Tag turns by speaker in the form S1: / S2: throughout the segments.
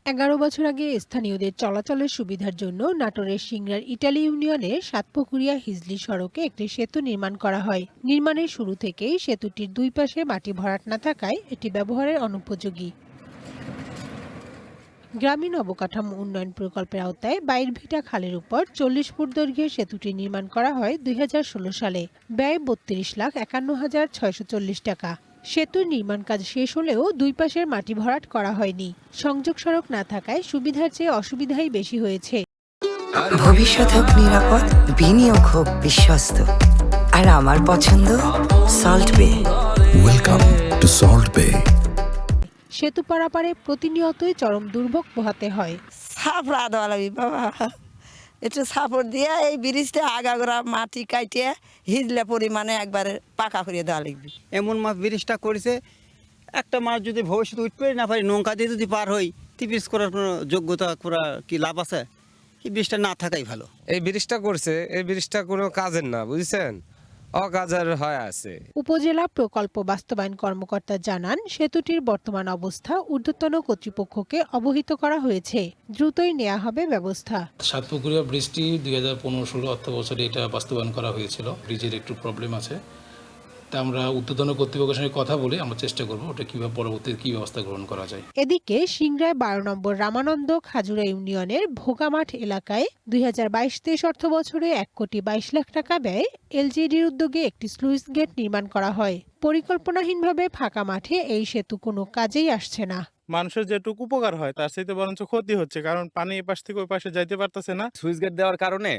S1: 11 বছর আগে স্থানীয়দের চলাচলের সুবিধার জন্য নাটোরের সিংড়ার ইটালি ইউনিয়নের সাতপুকুরিয়া হিজলি সড়কে একটি সেতু নির্মাণ করা হয়। নির্মাণের শুরু থেকেই সেতুটির দুই পাশে মাটি ভরাট না থাকায় এটি ব্যবহারের অনুপযোগী। গ্রামীণ অবকাঠামো উন্নয়ন প্রকল্পের আওতায় বাইরভিটা খালের উপর 40 ফুট দৈর্ঘ্যের সেতুটি নির্মাণ করা হয় 2016 সালে। ব্যয় 32,51,640 টাকা। সেতুর নির্মাণ কাজ শেষ হলেও দুই পাশের মাটি ভরাট করা হয়নি। সংযোগ সড়ক না থাকায় সুবিধার চেয়ে অসুবিধাই বেশি হয়েছে।
S2: ভবিষ্যৎ হোক নিরাপদ, বিনিয়োগ হোক বিশ্বস্ত, আর আমার পছন্দ সল্ট বে।
S3: ওয়েলকাম টু সল্ট বে।
S1: সেতু পারাপারে প্রতিনিয়তই চরম দুর্ভোগ পোহাতে হয়।
S4: সাপড়া দেওয়া লাগবে বাবা, একটু সাপড় দিয়ে এই ব্রিজটা আগাগোড়া মাটি কাটিয়ে হিজলে পরিমাণে একবারে পাকা করে দেওয়া লাগবে।
S5: এমন মাছ ব্রিজটা করেছে, একটা মাছ যদি ভবিষ্যতে উঠতে না পারি, নৌকা দিয়ে যদি পার হই, ব্রিজ করার কোনো যোগ্যতা করা কি লাভ আছে? এই ব্রিজটা না থাকাই ভালো।
S6: এই ব্রিজটা করছে, এই ব্রিজটা কোনো কাজের না, বুঝছেন, অকাজের হয়ে আছে।
S1: উপজেলা প্রকল্প বাস্তবায়ন কর্মকর্তা জানান, সেতুটির বর্তমান অবস্থা ঊর্ধ্বতন কর্তৃপক্ষকে অবহিত করা হয়েছে। দ্রুতই নেওয়া হবে ব্যবস্থা।
S7: সাতপুকুরিয়া ব্রিজটি 2015-16 অর্থ বছরে এটা বাস্তবায়ন করা হয়েছিল। ব্রিজের একটু প্রবলেম আছে, তা আমরা ঊর্ধ্বতন কর্তৃপক্ষের সঙ্গে কথা বলে আমরা চেষ্টা করব ওটা কীভাবে পরবর্তীতে কী ব্যবস্থা গ্রহণ করা যায়।
S1: এদিকে সিংড়ায় 12 নম্বর রামানন্দ খাজুরা ইউনিয়নের ভোগামাঠ এলাকায় 2022-23 অর্থ বছরে 1,22 লাখ টাকা ব্যয়ে এলজিইডির উদ্যোগে একটি স্লুইস গেট নির্মাণ করা হয়। পরিকল্পনাহীনভাবে ফাঁকা মাঠে এই সেতু কোনো কাজেই আসছে না।
S8: মানুষের যেটুকু উপকার হয় তার চাইতে বরঞ্চ ক্ষতি হচ্ছে, কারণ পানি এই পাশ থেকে ওই পাশে যাইতে পারতেছে না।
S9: সুইচ গেট দেওয়ার কারণে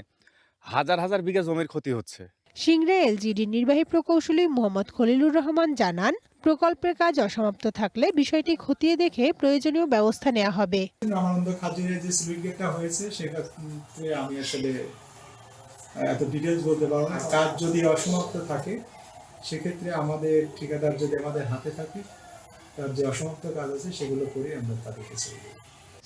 S9: হাজার হাজার বিঘা জমির ক্ষতি হচ্ছে।
S1: সিংড়া এলজিইডির নির্বাহী প্রকৌশলী মোহাম্মদ খলিলুর রহমান জানান, প্রকল্পের কাজ অসমাপ্ত থাকলে বিষয়টি খতিয়ে দেখে প্রয়োজনীয় ব্যবস্থা নেওয়া হবে।
S10: রামানন্দ খাজুরের যে স্লুইস গেটটা হয়েছে সেক্ষেত্রে আমি আসলে এত ডিটেলস বলতে পারবো না। কাজ যদি অসমাপ্ত থাকে সেক্ষেত্রে আমাদের ঠিকাদার যদি আমাদের হাতে থাকে, তার যে অসমাপ্ত কাজ আছে সেগুলো করে আমরা তাদেরকে ছেড়ে দেব।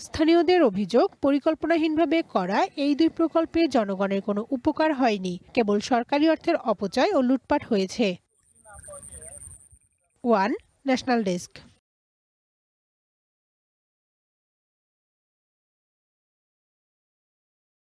S1: স্থানীয়দের অভিযোগ, পরিকল্পনাহীনভাবে করা এই দুই প্রকল্পে জনগণের কোনো উপকার হয়নি, কেবল সরকারি অর্থের অপচয় ও লুটপাট হয়েছে। One national desk.